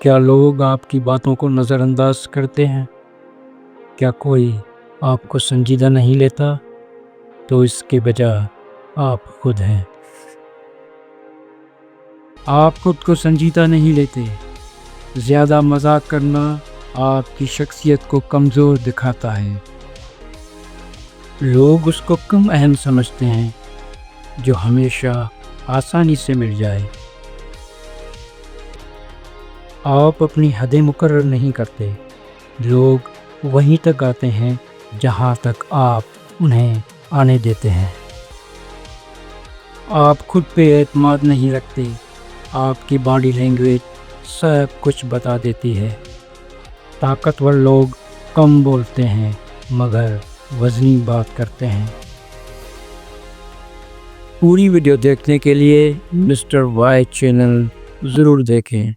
کیا لوگ آپ کی باتوں کو نظر انداز کرتے ہیں؟ کیا کوئی آپ کو سنجیدہ نہیں لیتا؟ تو اس کے وجہ آپ خود ہیں۔ آپ خود کو سنجیدہ نہیں لیتے۔ زیادہ مذاق کرنا آپ کی شخصیت کو کمزور دکھاتا ہے۔ لوگ اس کو کم اہم سمجھتے ہیں جو ہمیشہ آسانی سے مل جائے۔ آپ اپنی حدیں مقرر نہیں کرتے۔ لوگ وہیں تک آتے ہیں جہاں تک آپ انہیں آنے دیتے ہیں۔ آپ خود پہ اعتماد نہیں رکھتے۔ آپ کی باڈی لینگویج سب کچھ بتا دیتی ہے۔ طاقتور لوگ کم بولتے ہیں مگر وزنی بات کرتے ہیں۔ پوری ویڈیو دیکھنے کے لیے مسٹر وائی چینل ضرور دیکھیں۔